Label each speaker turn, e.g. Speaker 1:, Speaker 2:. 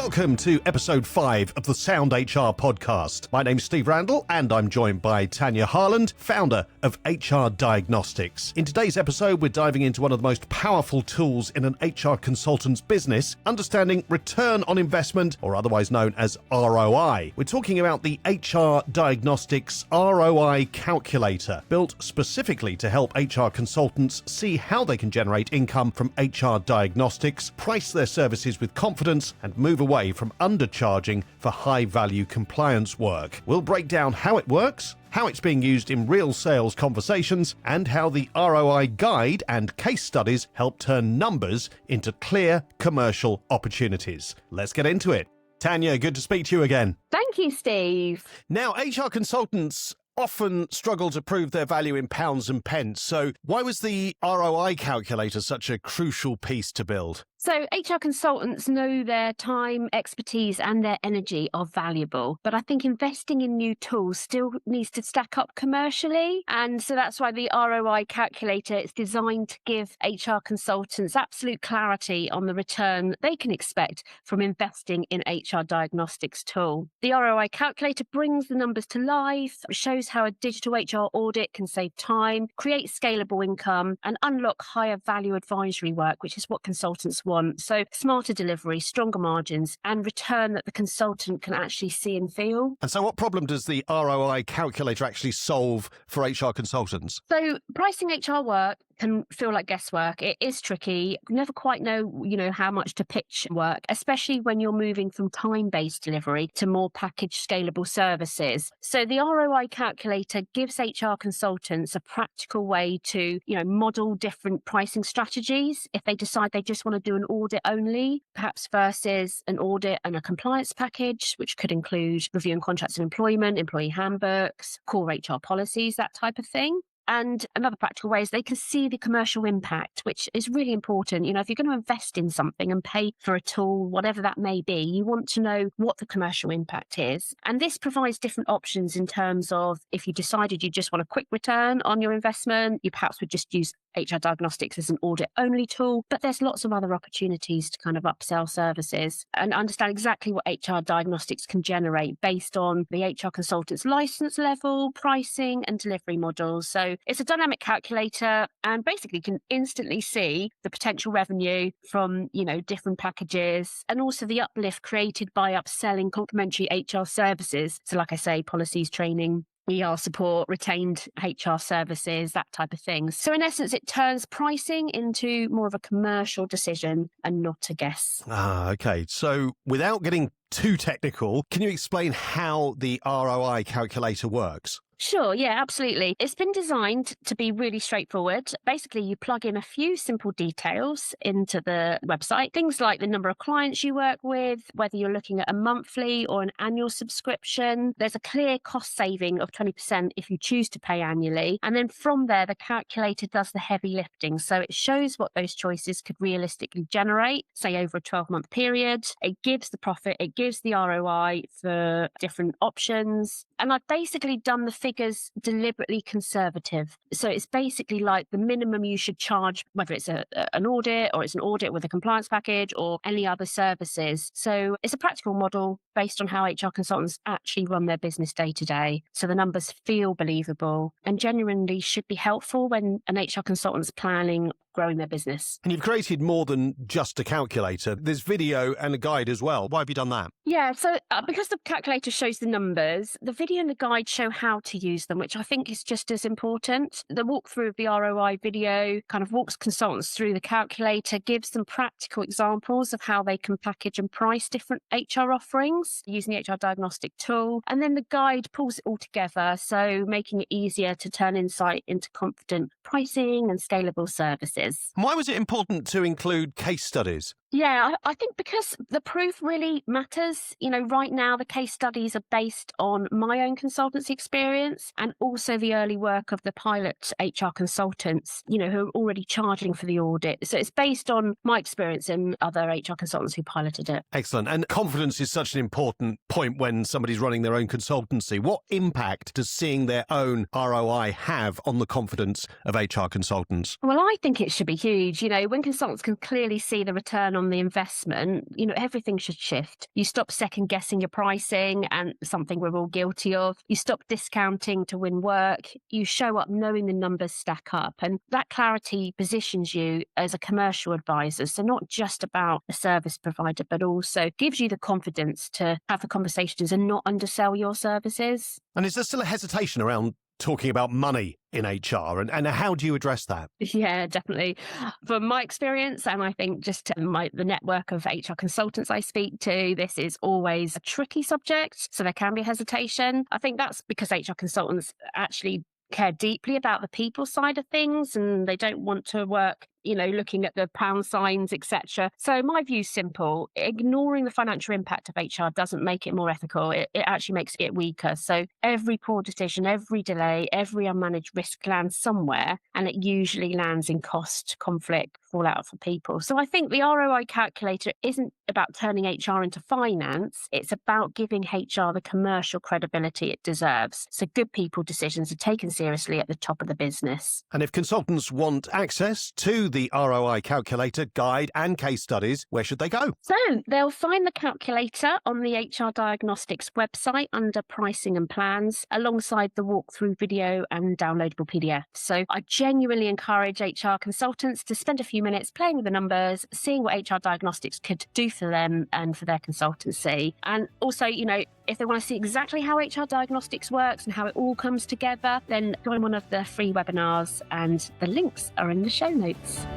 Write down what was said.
Speaker 1: Welcome to episode 5 of the Sound HR podcast. My name's Steve Randall and I'm joined by Tanya Harland, founder of HR Diagnostics. In today's episode, we're diving into one of the most powerful tools in an HR consultant's business, understanding return on investment, or otherwise known as ROI. We're talking about the HR Diagnostics ROI Calculator, built specifically to help HR consultants see how they can generate income from HR diagnostics, price their services with confidence, and move away from undercharging for high-value compliance work. We'll break down how it works, how it's being used in real sales conversations, and how the ROI guide and case studies help turn numbers into clear commercial opportunities. Let's get into it. Tanya, good to speak to you again.
Speaker 2: Thank you, Steve.
Speaker 1: Now, HR consultants often struggle to prove their value in pounds and pence. So why was the ROI calculator such a crucial piece to build?
Speaker 2: So HR consultants know their time, expertise and their energy are valuable. But I think investing in new tools still needs to stack up commercially. And so that's why the ROI calculator is designed to give HR consultants absolute clarity on the return they can expect from investing in HR diagnostics tool. The ROI calculator brings the numbers to life, shows how a digital HR audit can save time, create scalable income and unlock higher value advisory work, which is what consultants want. So smarter delivery, stronger margins, and return that the consultant can actually see and feel.
Speaker 1: And so what problem does the ROI calculator actually solve for HR consultants?
Speaker 2: So pricing HR work can feel like guesswork. It is tricky. You never quite know, how much to pitch work, especially when you're moving from time-based delivery to more packaged scalable services. So the ROI calculator gives HR consultants a practical way to, model different pricing strategies if they decide they just want to do an audit only, perhaps versus an audit and a compliance package, which could include reviewing contracts of employment, employee handbooks, core HR policies, that type of thing. And another practical way is they can see the commercial impact, which is really important. If you're going to invest in something and pay for a tool, whatever that may be, you want to know what the commercial impact is. And this provides different options in terms of if you decided you just want a quick return on your investment, you perhaps would just use HR Diagnostics as an audit-only tool, but there's lots of other opportunities to kind of upsell services and understand exactly what HR Diagnostics can generate based on the HR consultant's license level, pricing and delivery models. So it's a dynamic calculator and basically can instantly see the potential revenue from, different packages and also the uplift created by upselling complementary HR services. So like I say, policies, training, ER support, retained HR services, that type of thing. So in essence, it turns pricing into more of a commercial decision and not a guess.
Speaker 1: Okay. So without getting too technical, can you explain how the ROI calculator works?
Speaker 2: Sure, yeah, absolutely. It's been designed to be really straightforward. Basically, you plug in a few simple details into the website, things like the number of clients you work with, whether you're looking at a monthly or an annual subscription. There's a clear cost saving of 20% if you choose to pay annually. And then from there, the calculator does the heavy lifting. So it shows what those choices could realistically generate, say over a 12-month period. It gives the profit, it gives the ROI for different options. And I've basically done the figures deliberately conservative. So it's basically like the minimum you should charge, whether it's an audit or it's an audit with a compliance package or any other services. So it's a practical model based on how HR consultants actually run their business day to day. So the numbers feel believable and genuinely should be helpful when an HR consultant's planning growing their business.
Speaker 1: And you've created more than just a calculator. There's video and a guide as well. Why have you done that?
Speaker 2: Yeah, so because the calculator shows the numbers, the video and the guide show how to use them, which I think is just as important. The walkthrough of the ROI video kind of walks consultants through the calculator, gives them practical examples of how they can package and price different HR offerings using the HR diagnostic tool. And then the guide pulls it all together, so making it easier to turn insight into confident pricing and scalable services.
Speaker 1: Why was it important to include case studies?
Speaker 2: Yeah, I think because the proof really matters. Right now the case studies are based on my own consultancy experience and also the early work of the pilot HR consultants, who are already charging for the audit. So it's based on my experience and other HR consultants who piloted it.
Speaker 1: Excellent. And confidence is such an important point when somebody's running their own consultancy. What impact does seeing their own ROI have on the confidence of HR consultants?
Speaker 2: Well, I think it should be huge. When consultants can clearly see the return on the investment, everything should shift. You stop second guessing your pricing, and something we're all guilty of. You stop discounting to win work. You show up knowing the numbers stack up. And that clarity positions you as a commercial advisor. So not just about a service provider, but also gives you the confidence to have the conversations and not undersell your services.
Speaker 1: And is there still a hesitation around talking about money in HR, and how do you address that?
Speaker 2: Yeah, definitely. From my experience, and I think just the network of HR consultants I speak to, this is always a tricky subject. So there can be hesitation. I think that's because HR consultants actually care deeply about the people side of things, and they don't want to work looking at the pound signs, etc. So my view's simple. Ignoring the financial impact of HR doesn't make it more ethical. It actually makes it weaker. So every poor decision, every delay, every unmanaged risk lands somewhere, and it usually lands in cost, conflict, fallout for people. So I think the ROI calculator isn't about turning HR into finance. It's about giving HR the commercial credibility it deserves. So good people decisions are taken seriously at the top of the business.
Speaker 1: And if consultants want access to the ROI calculator guide and case studies, where should they go?
Speaker 2: So they'll find the calculator on the HR Diagnostics website under pricing and plans, alongside the walkthrough video and downloadable PDF. So I genuinely encourage HR consultants to spend a few minutes playing with the numbers, seeing what HR Diagnostics could do for them and for their consultancy. And also, if they want to see exactly how HR Diagnostics works and how it all comes together, then join one of the free webinars, and the links are in the show notes.